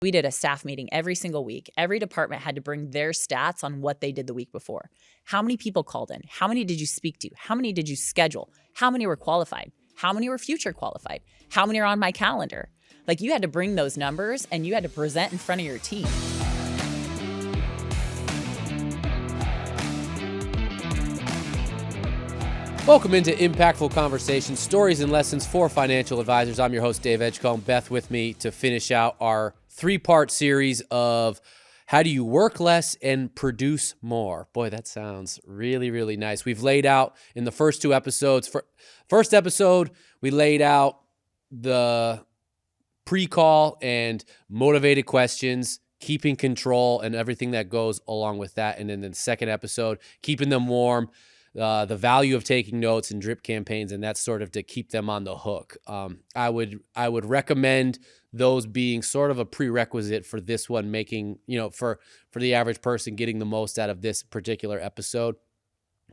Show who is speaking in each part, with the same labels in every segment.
Speaker 1: We did a staff meeting every single week. Every department had to bring their stats on what they did the week before. How many people called in? How many did you speak to? How many did you schedule? How many were qualified? How many were future qualified? How many are on my calendar? Like, you had to bring those numbers and you had to present in front of your team.
Speaker 2: Welcome into Impactful Conversations, Stories and Lessons for Financial Advisors. I'm your host, Dave Edgecombe. Beth with me to finish out our three-part series of how do you work less and produce more. Boy, that sounds really, really nice. We've laid out in the first two episodes. First episode, we laid out the pre-call and motivated questions, keeping control and everything that goes along with that. And then the second episode, keeping them warm, the value of taking notes and drip campaigns, and that's sort of to keep them on the hook. I would recommend those being sort of a prerequisite for this one, making, for the average person getting the most out of this particular episode,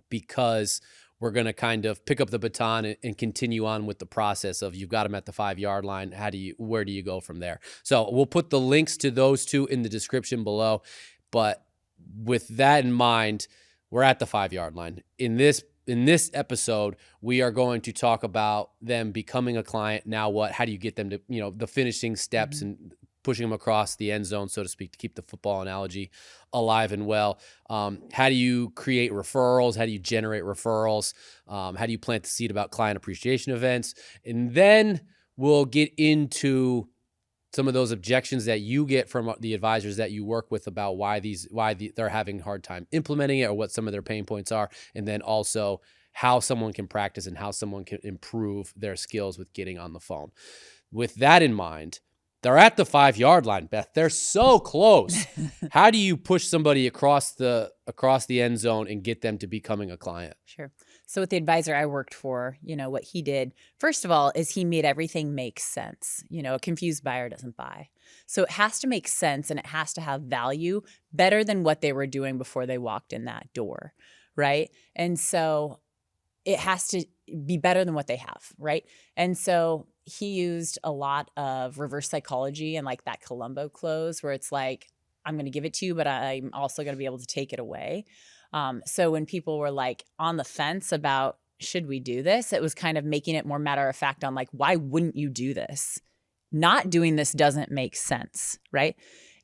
Speaker 2: because we're going to kind of pick up the baton and continue on with the process of you've got them at the 5-yard line. Where do you go from there? So we'll put the links to those two in the description below. But with that in mind, we're at the 5-yard line. In this episode, we are going to talk about them becoming a client. Now what? How do you get them to, the finishing steps and pushing them across the end zone, so to speak, to keep the football analogy alive and well. How do you create referrals? How do you generate referrals? How do you plant the seed about client appreciation events? And then we'll get into some of those objections that you get from the advisors that you work with about why they're having a hard time implementing it, or what some of their pain points are. And then also how someone can practice and how someone can improve their skills with getting on the phone. With that in mind, they're at the 5-yard line, Beth. They're so close. How do you push somebody across the end zone and get them to becoming a client?
Speaker 1: Sure. So with the advisor I worked for, what he did, first of all, is he made everything make sense. A confused buyer doesn't buy. So it has to make sense and it has to have value better than what they were doing before they walked in that door, right? And so it has to be better than what they have, right? And so he used a lot of reverse psychology and like that Columbo close where it's like, I'm going to give it to you, but I'm also going to be able to take it away. So when people were like on the fence about, should we do this? It was kind of making it more matter of fact on like, why wouldn't you do this? Not doing this doesn't make sense, right?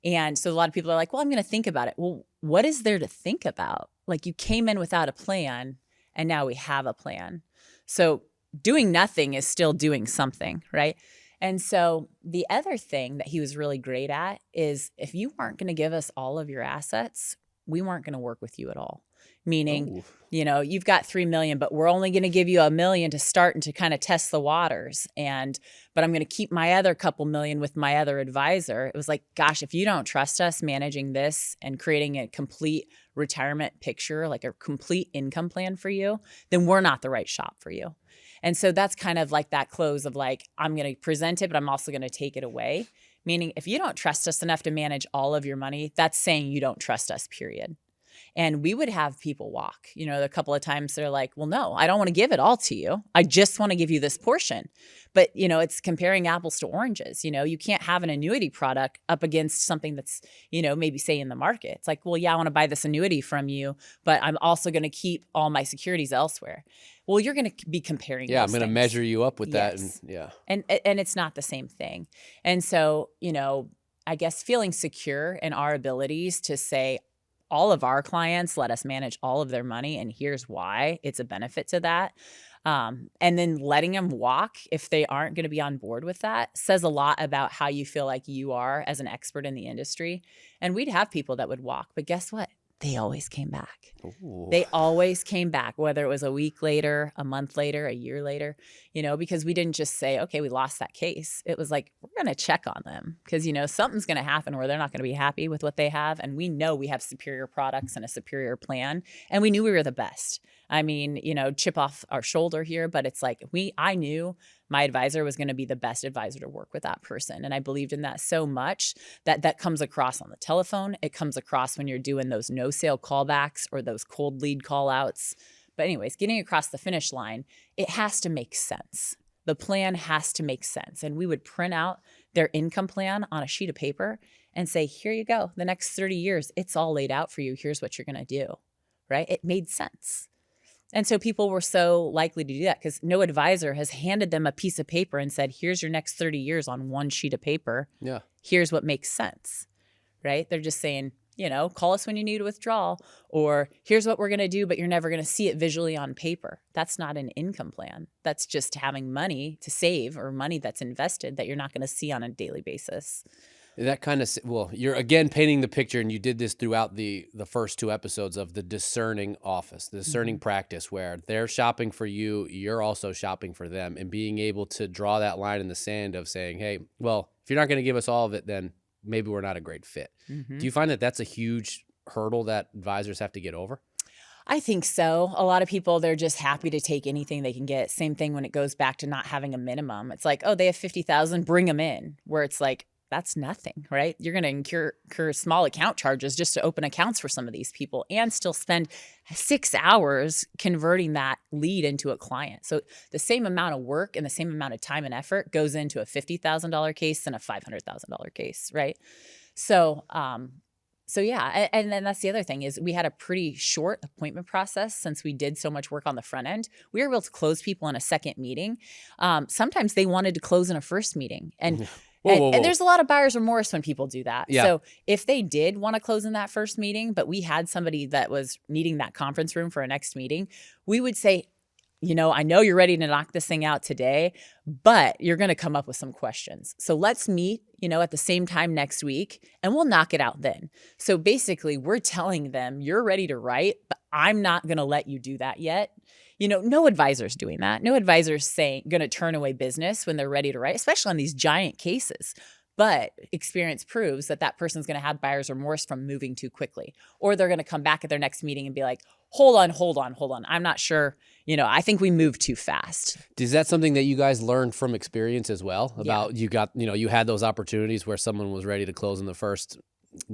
Speaker 1: And so a lot of people are like, well, I'm going to think about it. Well, what is there to think about? Like, you came in without a plan and now we have a plan. So doing nothing is still doing something, right? And so the other thing that he was really great at is, if you aren't going to give us all of your assets, we weren't going to work with you at all. Meaning, you've got 3 million, but we're only going to give you $1 million to start and to kind of test the waters. But I'm going to keep my other couple million with my other advisor. It was like, gosh, if you don't trust us managing this and creating a complete retirement picture, like a complete income plan for you, then we're not the right shop for you. And so that's kind of like that close of like, I'm going to present it, but I'm also going to take it away. Meaning, if you don't trust us enough to manage all of your money, that's saying you don't trust us, period. And we would have people walk, a couple of times they're like, well, no, I don't want to give it all to you. I just want to give you this portion. But, it's comparing apples to oranges. You can't have an annuity product up against something that's, maybe say in the market. It's like, well, yeah, I want to buy this annuity from you, but I'm also going to keep all my securities elsewhere. Well, you're going to be comparing.
Speaker 2: Yeah, I'm going to measure you up with that.
Speaker 1: Yes. And it's not the same thing. And so, I guess feeling secure in our abilities to say, all of our clients let us manage all of their money, and here's why it's a benefit to that. And then letting them walk if they aren't going to be on board with that says a lot about how you feel like you are as an expert in the industry. And we'd have people that would walk, but guess what? They always came back.
Speaker 2: Ooh.
Speaker 1: They always came back, whether it was a week later, a month later, a year later, because we didn't just say, okay, we lost that case. It was like, we're going to check on them because, something's going to happen where they're not going to be happy with what they have. And we know we have superior products and a superior plan. And we knew we were the best. I mean, chip off our shoulder here, but it's like I knew my advisor was going to be the best advisor to work with that person. And I believed in that so much that comes across on the telephone. It comes across when you're doing those no sale callbacks or those cold lead call outs. But anyways, getting across the finish line, it has to make sense. The plan has to make sense. And we would print out their income plan on a sheet of paper and say, here you go. The next 30 years, it's all laid out for you. Here's what you're going to do, right? It made sense. And so people were so likely to do that because no advisor has handed them a piece of paper and said, here's your next 30 years on one sheet of paper.
Speaker 2: Yeah.
Speaker 1: Here's what makes sense, right? They're just saying, call us when you need a withdrawal, or here's what we're going to do, but you're never going to see it visually on paper. That's not an income plan. That's just having money to save or money that's invested that you're not going to see on a daily basis.
Speaker 2: That kind of, well, you're again painting the picture, and you did this throughout the first 2 episodes of the discerning office, the discerning practice, where they're shopping for you, you're also shopping for them, and being able to draw that line in the sand of saying, hey, well, if you're not going to give us all of it, then maybe we're not a great fit. Do you find that that's a huge hurdle that advisors have to get over?
Speaker 1: I think so. A lot of people, they're just happy to take anything they can get. Same thing when it goes back to not having a minimum. It's like, oh, they have 50,000, bring them in, where it's like, that's nothing, right? You're going to incur small account charges just to open accounts for some of these people and still spend 6 hours converting that lead into a client. So the same amount of work and the same amount of time and effort goes into a $50,000 case and a $500,000 case, right? So yeah. And then that's the other thing is we had a pretty short appointment process since we did so much work on the front end. We were able to close people in a second meeting. Sometimes they wanted to close in a first meeting. And and there's a lot of buyer's remorse when people do that.
Speaker 2: Yeah.
Speaker 1: So if they did want to close in that first meeting, but we had somebody that was needing that conference room for a next meeting, we would say, I know you're ready to knock this thing out today, but you're going to come up with some questions. So let's meet, at the same time next week, and we'll knock it out then. So basically, we're telling them you're ready to write, but I'm not going to let you do that yet. No advisor's doing that. No advisor's going to turn away business when they're ready to write, especially on these giant cases. But experience proves that person's going to have buyer's remorse from moving too quickly, or they're going to come back at their next meeting and be like, hold on. I'm not sure. I think we moved too fast.
Speaker 2: Is that something that you guys learned from experience as well? About you got, you had those opportunities where someone was ready to close in the first.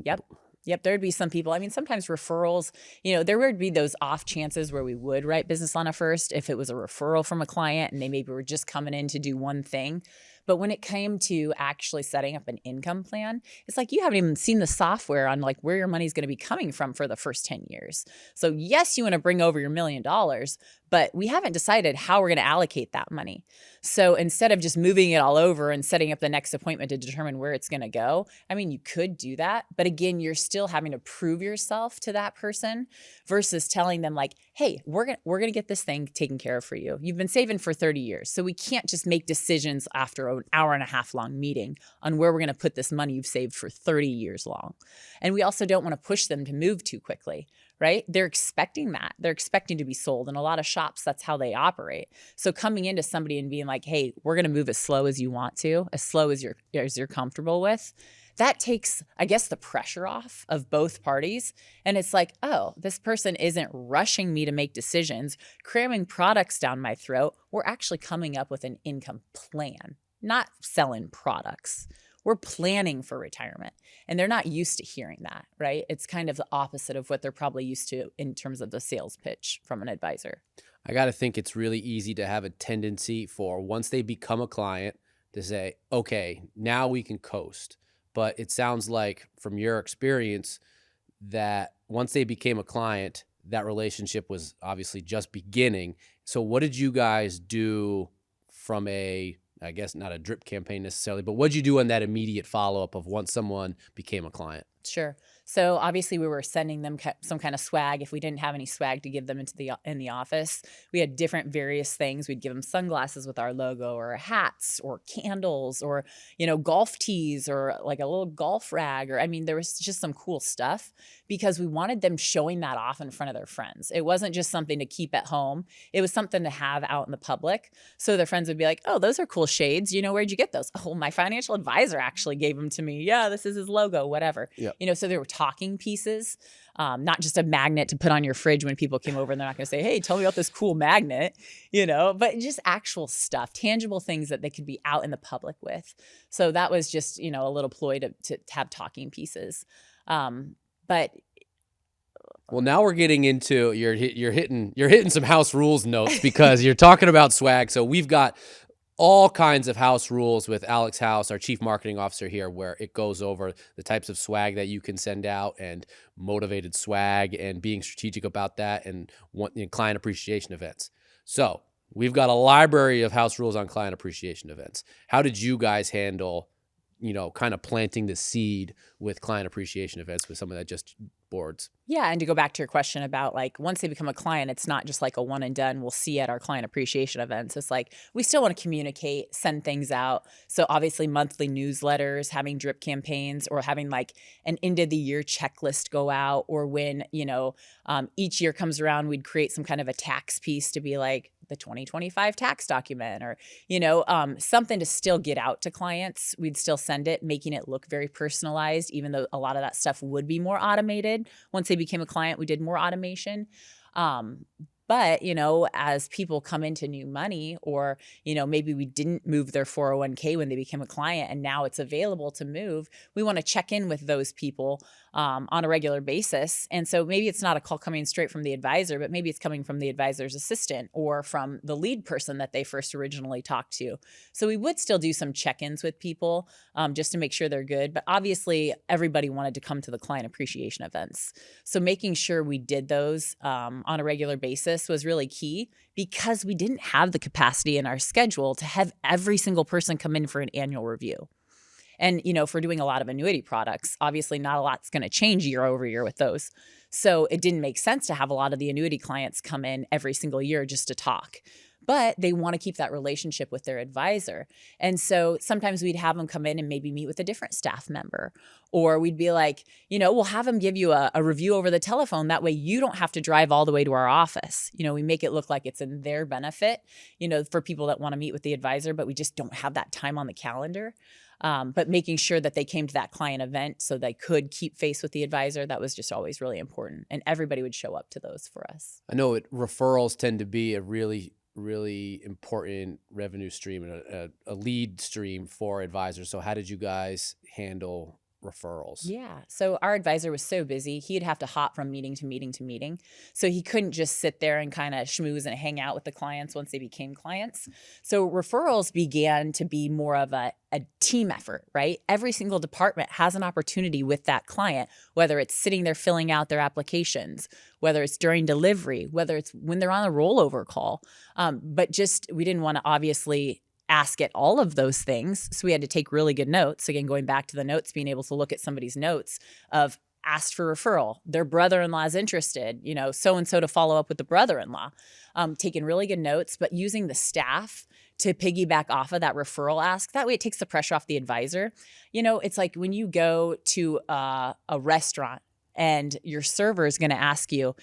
Speaker 1: Yep. There'd be some people. I mean, sometimes referrals, there would be those off chances where we would write business on a first if it was a referral from a client and they maybe were just coming in to do one thing. But when it came to actually setting up an income plan, it's like you haven't even seen the software on like where your money's going to be coming from for the first 10 years. So yes, you want to bring over your $1 million, but we haven't decided how we're going to allocate that money. So instead of just moving it all over and setting up the next appointment to determine where it's going to go, I mean, you could do that. But again, you're still having to prove yourself to that person versus telling them like, hey, we're going to get this thing taken care of for you. You've been saving for 30 years. So we can't just make decisions after an hour and a half long meeting on where we're going to put this money you've saved for 30 years long. And we also don't want to push them to move too quickly, right? They're expecting that. They're expecting to be sold. And a lot of shops, that's how they operate. So coming into somebody and being like, hey, we're going to move as slow as you want to, as slow as you're comfortable with, that takes, I guess, the pressure off of both parties. And it's like, oh, this person isn't rushing me to make decisions, cramming products down my throat. We're actually coming up with an income plan, not selling products. We're planning for retirement. And they're not used to hearing that, right? It's kind of the opposite of what they're probably used to in terms of the sales pitch from an advisor.
Speaker 2: I got to think it's really easy to have a tendency for once they become a client to say, okay, now we can coast. But it sounds like from your experience that once they became a client, that relationship was obviously just beginning. So what did you guys do from I guess not a drip campaign necessarily, but what did you do on that immediate follow-up of once someone became a client?
Speaker 1: Sure. So obviously we were sending them some kind of swag. If we didn't have any swag to give them in the office, we had different various things. We'd give them sunglasses with our logo or hats or candles or, golf tees or like a little golf rag. Or, I mean, there was just some cool stuff because we wanted them showing that off in front of their friends. It wasn't just something to keep at home. It was something to have out in the public. So their friends would be like, oh, those are cool shades. Where'd you get those? Oh, my financial advisor actually gave them to me. Yeah, this is his logo, whatever.
Speaker 2: Yep.
Speaker 1: So there were talking pieces, not just a magnet to put on your fridge when people came over and they're not going to say, hey, tell me about this cool magnet, but just actual stuff, tangible things that they could be out in the public with. So that was just, a little ploy to have talking pieces. But
Speaker 2: well, now we're getting into you're hitting some house rules notes because you're talking about swag. So we've got all kinds of house rules with Alex House, our chief marketing officer here, where it goes over the types of swag that you can send out and motivated swag and being strategic about that and client appreciation events. So we've got a library of house rules on client appreciation events. How did you guys handle, kind of planting the seed with client appreciation events with some of that just boards?
Speaker 1: Yeah. And to go back to your question about like, once they become a client, it's not just like a one and done we'll see at our client appreciation events. It's like, we still want to communicate, send things out. So obviously monthly newsletters, having drip campaigns, or having like an end of the year checklist go out, or when, each year comes around, we'd create some kind of a tax piece to be like the 2025 tax document, or, something to still get out to clients. We'd still send it, making it look very personalized, even though a lot of that stuff would be more automated. Once they became a client, we did more automation. But, as people come into new money, or, maybe we didn't move their 401k when they became a client and now it's available to move, we want to check in with those people on a regular basis. And so maybe it's not a call coming straight from the advisor, but maybe it's coming from the advisor's assistant or from the lead person that they first originally talked to. So we would still do some check-ins with people just to make sure they're good. But obviously, everybody wanted to come to the client appreciation events. So making sure we did those on a regular basis was really key, because we didn't have the capacity in our schedule to have every single person come in for an annual review. And, if we're doing a lot of annuity products, obviously not a lot's going to change year over year with those. So it didn't make sense to have a lot of the annuity clients come in every single year just to talk. But they want to keep that relationship with their advisor. And so sometimes we'd have them come in and maybe meet with a different staff member. Or we'd be like, we'll have them give you a review over the telephone. That way you don't have to drive all the way to our office. We make it look like it's in their benefit, for people that want to meet with the advisor, but we just don't have that time on the calendar. But making sure that they came to that client event so they could keep face with the advisor, that was just always really important. And everybody would show up to those for us.
Speaker 2: I know referrals tend to be a really important revenue stream and a lead stream for advisors. So how did you guys handle referrals?
Speaker 1: Yeah. So our advisor was so busy, he'd have to hop from meeting to meeting to meeting. So he couldn't just sit there and kind of schmooze and hang out with the clients once they became clients. So referrals began to be more of a team effort, right? Every single department has an opportunity with that client, whether it's sitting there filling out their applications, whether it's during delivery, whether it's when they're on a rollover call. But just, we didn't want to obviously ask at all of those things. So we had to take really good notes. Again, going back to the notes, being able to look at somebody's notes of asked for referral, their brother-in-law is interested, so-and-so to follow up with the brother-in-law, taking really good notes, but using the staff to piggyback off of that referral ask. That way it takes the pressure off the advisor. It's like when you go to a restaurant and your server is going to ask you,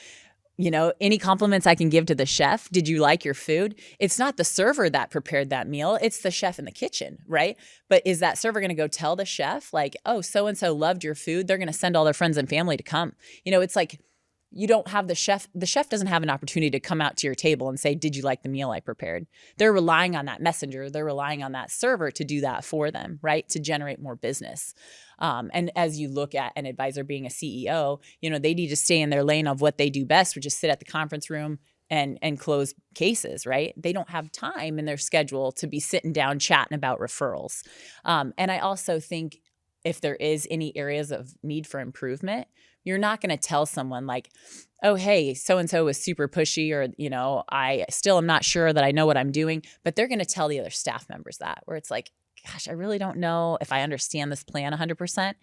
Speaker 1: any compliments I can give to the chef? Did you like your food? It's not the server that prepared that meal. It's the chef in the kitchen, right? But is that server going to go tell the chef like, oh, so-and-so loved your food? They're going to send all their friends and family to come. It's like, you don't have the chef doesn't have an opportunity to come out to your table and say, did you like the meal I prepared? They're relying on that messenger. They're relying on that server to do that for them, right? To generate more business. And as you look at an advisor being a CEO, they need to stay in their lane of what they do best, which is sit at the conference room and close cases, right? They don't have time in their schedule to be sitting down chatting about referrals. And I also think if there is any areas of need for improvement, you're not going to tell someone like, oh, hey, so-and-so was super pushy, or, I still am not sure that I know what I'm doing, but they're going to tell the other staff members that, where it's like, gosh, I really don't know if I understand this plan 100%.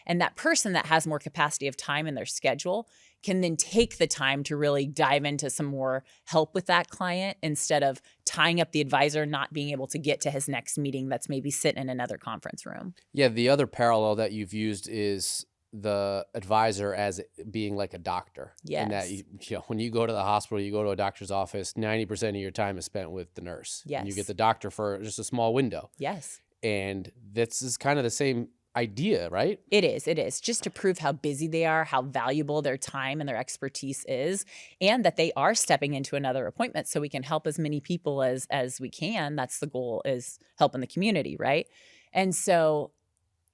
Speaker 1: And that person that has more capacity of time in their schedule can then take the time to really dive into some more help with that client, instead of tying up the advisor not being able to get to his next meeting that's maybe sitting in another conference room.
Speaker 2: Yeah, the other parallel that you've used is the advisor as being like a doctor.
Speaker 1: Yes.
Speaker 2: And that, when you go to the hospital, you go to a doctor's office, 90% of your time is spent with the nurse.
Speaker 1: Yes.
Speaker 2: And you get the doctor for just a small window.
Speaker 1: Yes.
Speaker 2: And this is kind of the same idea, right?
Speaker 1: It is. It is. Just to prove how busy they are, how valuable their time and their expertise is, and that they are stepping into another appointment so we can help as many people as we can. That's the goal, is helping the community, right? And so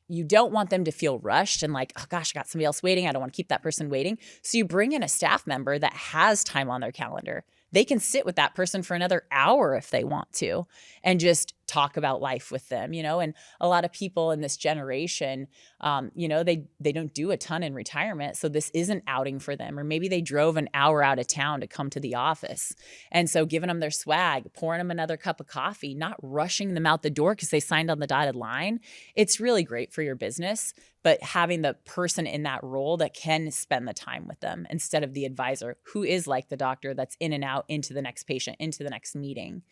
Speaker 1: you don't want them to feel rushed and like, oh gosh, I got somebody else waiting. I don't want to keep that person waiting. So you bring in a staff member that has time on their calendar, they can sit with that person for another hour if they want to and just talk about life with them, and a lot of people in this generation, they don't do a ton in retirement. So this isn't outing for them, or maybe they drove an hour out of town to come to the office. And so giving them their swag, pouring them another cup of coffee, not rushing them out the door because they signed on the dotted line. It's really great for your business, but having the person in that role that can spend the time with them instead of the advisor who is like the doctor that's in and out into the next patient, into the next meeting.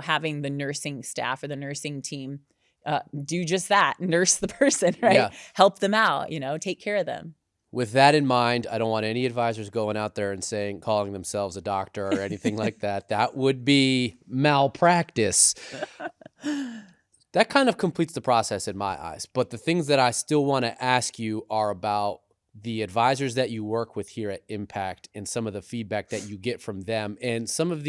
Speaker 1: Having the nursing staff or the nursing team do just that, nurse the person, right?
Speaker 2: Yeah.
Speaker 1: Help them out, take care of them.
Speaker 2: With that in mind, I don't want any advisors going out there and calling themselves a doctor or anything like that. That would be malpractice. That kind of completes the process in my eyes. But the things that I still want to ask you are about the advisors that you work with here at Impact and some of the feedback that you get from them and some of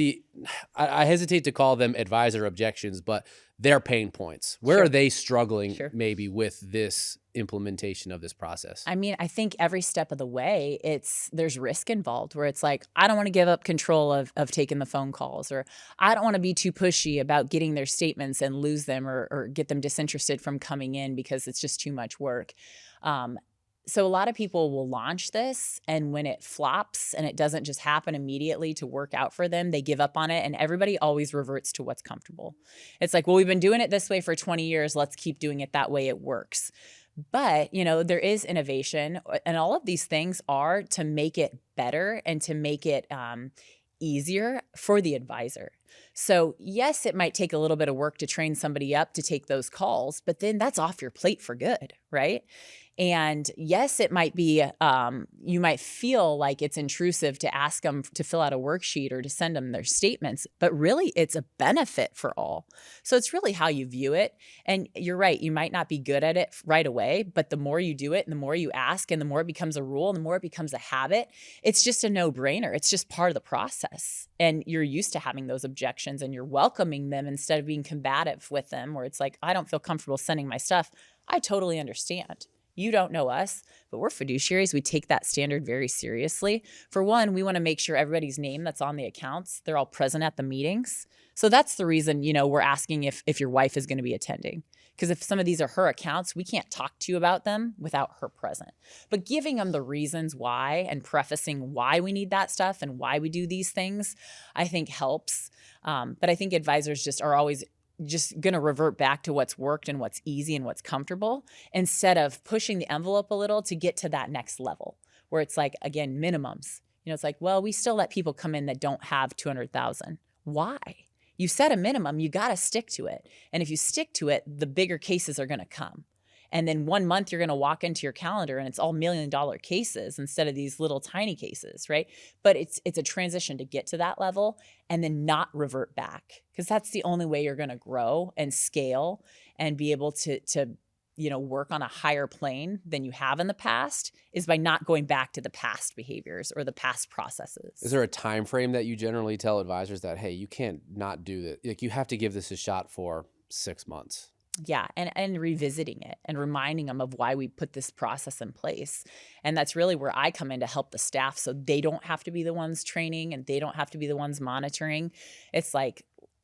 Speaker 2: I hesitate to call them advisor objections, but their pain points. Where
Speaker 1: Sure.
Speaker 2: are they struggling
Speaker 1: Sure.
Speaker 2: maybe with this implementation of this process?
Speaker 1: I mean, I think every step of the way, there's risk involved where it's like, I don't want to give up control of taking the phone calls, or I don't want to be too pushy about getting their statements and lose them or get them disinterested from coming in because it's just too much work. So a lot of people will launch this, and when it flops and it doesn't just happen immediately to work out for them, they give up on it, and everybody always reverts to what's comfortable. It's like, well, we've been doing it this way for 20 years. Let's keep doing it that way. It works. But, there is innovation, and all of these things are to make it better and to make it easier for the advisor. So yes, it might take a little bit of work to train somebody up to take those calls, but then that's off your plate for good, right? And yes, it might be, you might feel like it's intrusive to ask them to fill out a worksheet or to send them their statements, but really it's a benefit for all. So it's really how you view it. And you're right, you might not be good at it right away, but the more you do it and the more you ask and the more it becomes a rule and the more it becomes a habit, it's just a no-brainer. It's just part of the process. And you're used to having those objections and you're welcoming them instead of being combative with them, where it's like, I don't feel comfortable sending my stuff. I totally understand. You don't know us, but we're fiduciaries. We take that standard very seriously. For one, we want to make sure everybody's name that's on the accounts, they're all present at the meetings. So that's the reason, we're asking if your wife is going to be attending. Because if some of these are her accounts, we can't talk to you about them without her present. But giving them the reasons why and prefacing why we need that stuff and why we do these things, I think helps. But I think advisors just are always just going to revert back to what's worked and what's easy and what's comfortable instead of pushing the envelope a little to get to that next level where it's like, again, minimums. It's like, well, we still let people come in that don't have 200,000. Why? You set a minimum, you got to stick to it. And if you stick to it, the bigger cases are going to come. And then 1 month you're going to walk into your calendar and it's all $1 million cases instead of these little tiny cases, right? But it's a transition to get to that level and then not revert back, because that's the only way you're going to grow and scale and be able to work on a higher plane than you have in the past, is by not going back to the past behaviors or the past processes.
Speaker 2: Is there a time frame that you generally tell advisors that, hey, you can't not do that? Like, you have to give this a shot for 6 months?
Speaker 1: Yeah. And revisiting it and reminding them of why we put this process in place. And that's really where I come in to help the staff so they don't have to be the ones training and they don't have to be the ones monitoring. It's like,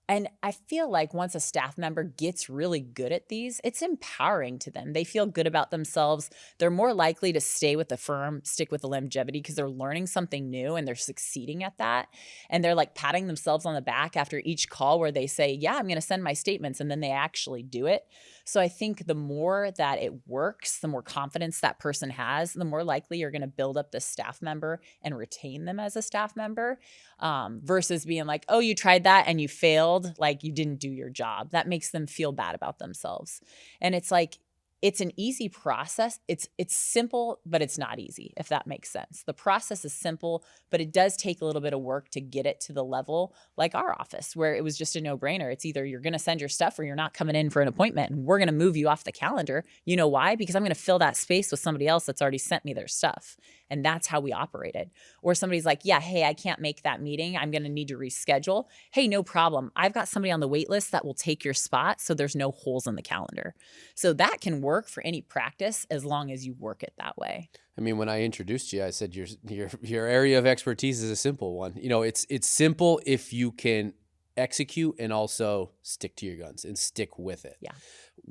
Speaker 1: and I feel like once a staff member gets really good at these, it's empowering to them. They feel good about themselves. They're more likely to stay with the firm, stick with the longevity, because they're learning something new and they're succeeding at that. And they're like patting themselves on the back after each call where they say, yeah, I'm going to send my statements, and then they actually do it. So I think the more that it works, the more confidence that person has, the more likely you're going to build up the staff member and retain them as a staff member, versus being like, oh, you tried that and you failed, like you didn't do your job. That makes them feel bad about themselves. And it's like, it's an easy process. It's simple, but it's not easy, if that makes sense. The process is simple, but it does take a little bit of work to get it to the level like our office, where it was just a no-brainer. It's either you're going to send your stuff or you're not coming in for an appointment, and we're going to move you off the calendar. You know why? Because I'm going to fill that space with somebody else that's already sent me their stuff. And that's how we operated. Or somebody's like, yeah, hey, I can't make that meeting. I'm going to need to reschedule. Hey, no problem. I've got somebody on the wait list that will take your spot, so there's no holes in the calendar. So that can work for any practice as long as you work it that way.
Speaker 2: I mean, when I introduced you, I said your area of expertise is a simple one. You know, it's simple if you can execute and also stick to your guns and stick with it.
Speaker 1: Yeah.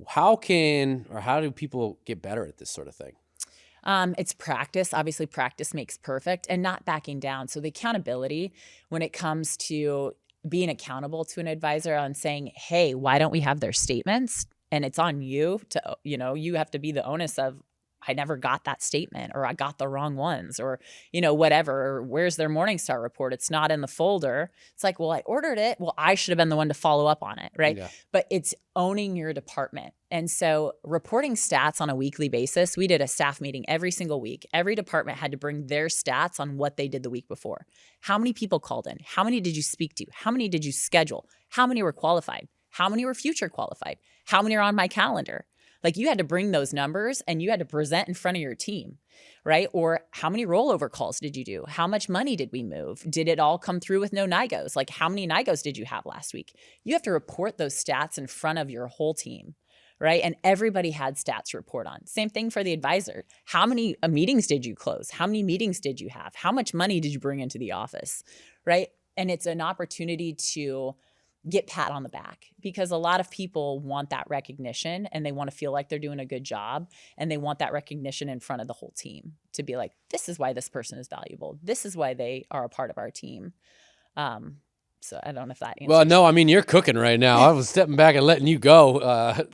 Speaker 2: How do people get better at this sort of thing?
Speaker 1: It's practice. Obviously, practice makes perfect, and not backing down. So the accountability when it comes to being accountable to an advisor on saying, hey, why don't we have their statements? And it's on you to, you have to be the onus of, I never got that statement, or I got the wrong ones, or, whatever, or where's their Morningstar report? It's not in the folder. It's like, well, I ordered it. Well, I should have been the one to follow up on it. Right.
Speaker 2: Yeah.
Speaker 1: But it's owning your department. And so reporting stats on a weekly basis, we did a staff meeting every single week. Every department had to bring their stats on what they did the week before. How many people called in? How many did you speak to? How many did you schedule? How many were qualified? How many were future qualified? How many are on my calendar? Like, you had to bring those numbers and you had to present in front of your team, right? Or how many rollover calls did you do? How much money did we move? Did it all come through with no NIGOs? Like, how many NIGOs did you have last week? You have to report those stats in front of your whole team, right? And everybody had stats to report on. Same thing for the advisor. How many meetings did you close? How many meetings did you have? How much money did you bring into the office, right? And it's an opportunity to get pat on the back, because a lot of people want that recognition and they want to feel like they're doing a good job, and they want that recognition in front of the whole team to be like, this is why this person is valuable. This is why they are a part of our team. So I don't know if that answers.
Speaker 2: Well, no, I mean, you're cooking right now. I was stepping back and letting you go.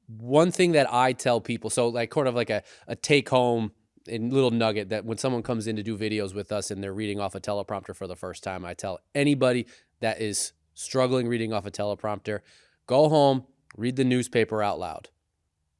Speaker 2: One thing that I tell people, so like kind of like a take home and little nugget, that when someone comes in to do videos with us and they're reading off a teleprompter for the first time, I tell anybody that is struggling reading off a teleprompter, go home, read the newspaper out loud.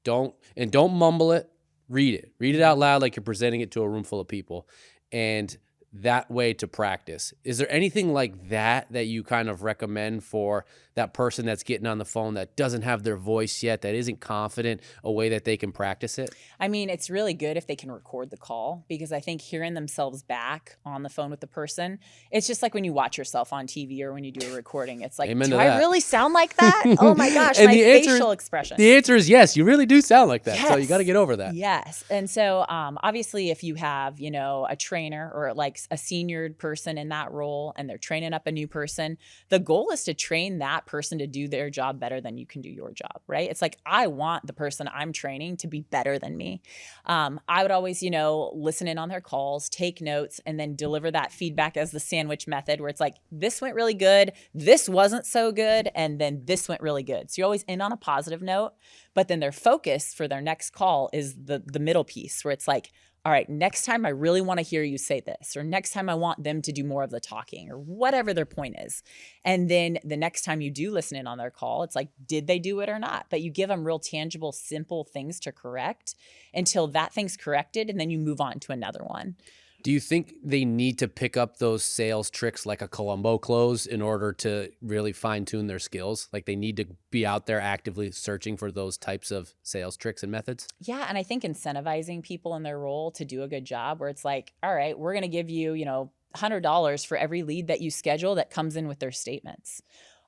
Speaker 2: Don't mumble it. Read it out loud like you're presenting it to a room full of people, and that way to practice. Is there anything like that you kind of recommend for that person that's getting on the phone that doesn't have their voice yet, that isn't confident, a way that they can practice it?
Speaker 1: I mean, it's really good if they can record the call, because I think hearing themselves back on the phone with the person, it's just like when you watch yourself on TV or when you do a recording. It's like,
Speaker 2: Amen
Speaker 1: do
Speaker 2: to
Speaker 1: I
Speaker 2: that.
Speaker 1: really sound like that? Oh my gosh,
Speaker 2: And
Speaker 1: my
Speaker 2: the answer
Speaker 1: facial expression.
Speaker 2: The answer is yes, you really do sound like that.
Speaker 1: Yes.
Speaker 2: So you got to get over that.
Speaker 1: Yes. And so obviously if you have, a trainer or like a senior person in that role and they're training up a new person, the goal is to train that person to do their job better than you can do your job, right? It's like, I want the person I'm training to be better than me. I would always, listen in on their calls, take notes, and then deliver that feedback as the sandwich method, where it's like, this went really good, this wasn't so good, and then this went really good. So you're always in on a positive note, but then their focus for their next call is the middle piece, where it's like, all right, next time I really want to hear you say this, or next time I want them to do more of the talking, or whatever their point is. And then the next time you do listen in on their call, it's like, did they do it or not? But you give them real tangible, simple things to correct until that thing's corrected, and then you move on to another one.
Speaker 2: Do you think they need to pick up those sales tricks like a Columbo close in order to really fine tune their skills? Like, they need to be out there actively searching for those types of sales tricks and methods?
Speaker 1: Yeah. And I think incentivizing people in their role to do a good job, where it's like, all right, we're going to give you, $100 for every lead that you schedule that comes in with their statements.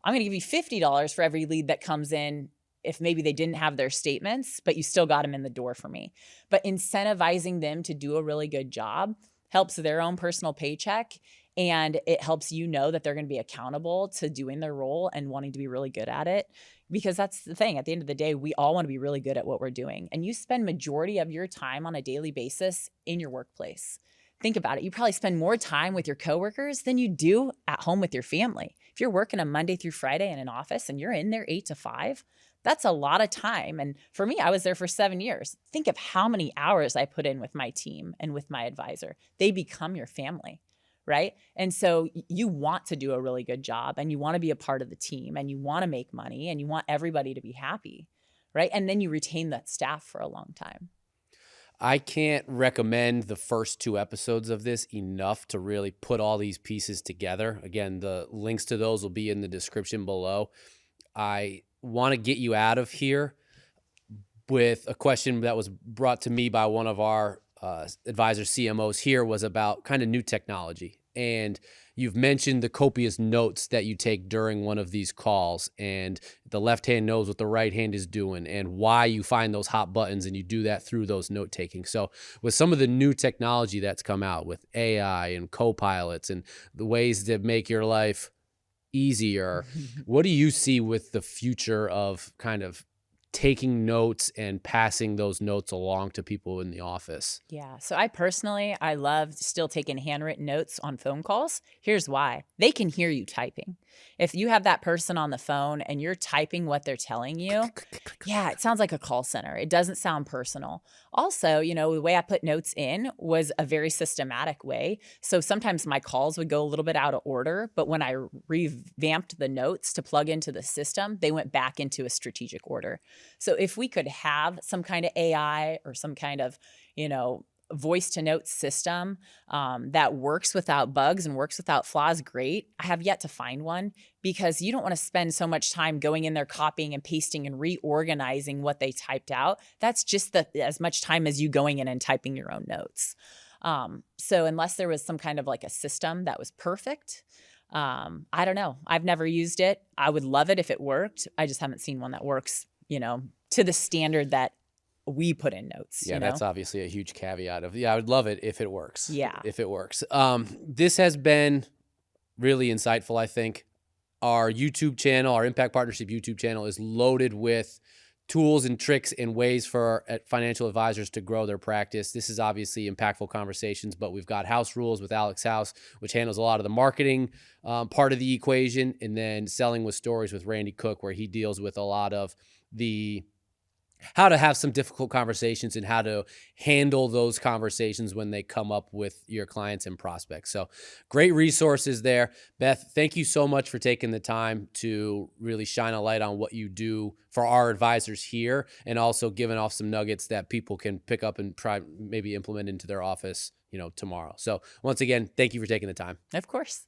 Speaker 1: I'm going to give you $50 for every lead that comes in if maybe they didn't have their statements, but you still got them in the door for me. But incentivizing them to do a really good job helps their own personal paycheck, and it helps that they're going to be accountable to doing their role and wanting to be really good at it. Because that's the thing. At the end of the day, we all want to be really good at what we're doing. And you spend majority of your time on a daily basis in your workplace. Think about it. You probably spend more time with your coworkers than you do at home with your family. If you're working a Monday through Friday in an office and you're in there 8 to 5, that's a lot of time. And for me, I was there for 7 years. Think of how many hours I put in with my team and with my advisor. They become your family, right? And so you want to do a really good job, and you want to be a part of the team, and you want to make money, and you want everybody to be happy, right? And then you retain that staff for a long time.
Speaker 2: I can't recommend the first 2 episodes of this enough to really put all these pieces together. Again, the links to those will be in the description below. I want to get you out of here with a question that was brought to me by one of our advisors, CMOs here was about kind of new technology. And you've mentioned the copious notes that you take during one of these calls, and the left hand knows what the right hand is doing and why you find those hot buttons, and you do that through those note taking. So with some of the new technology that's come out with AI and co-pilots and the ways to make your life easier, what do you see with the future of kind of taking notes and passing those notes along to people in the office?
Speaker 1: Yeah. So I love still taking handwritten notes on phone calls. Here's why. They can hear you typing. If you have that person on the phone and you're typing what they're telling you, yeah, it sounds like a call center. It doesn't sound personal. Also, the way I put notes in was a very systematic way. So sometimes my calls would go a little bit out of order, but when I revamped the notes to plug into the system, they went back into a strategic order. So if we could have some kind of AI or some kind of, voice to note system that works without bugs and works without flaws, great. I have yet to find one, because you don't want to spend so much time going in there, copying and pasting and reorganizing what they typed out. That's just as much time as you going in and typing your own notes. So unless there was some kind of like a system that was perfect, I don't know. I've never used it. I would love it if it worked. I just haven't seen one that works, to the standard that we put in notes.
Speaker 2: Yeah, that's obviously a huge caveat of, I would love it if it works.
Speaker 1: Yeah.
Speaker 2: If it works. This has been really insightful, I think. Our YouTube channel, our Impact Partnership YouTube channel, is loaded with tools and tricks and ways for our financial advisors to grow their practice. This is obviously Impactful Conversations, but we've got House Rules with Alex House, which handles a lot of the marketing part of the equation, and then Selling with Stories with Randy Cook, where he deals with a lot of the how to have some difficult conversations and how to handle those conversations when they come up with your clients and prospects. So great resources there. Beth, thank you so much for taking the time to really shine a light on what you do for our advisors here, and also giving off some nuggets that people can pick up and try maybe implement into their office, tomorrow. So once again, thank you for taking the time.
Speaker 1: Of course.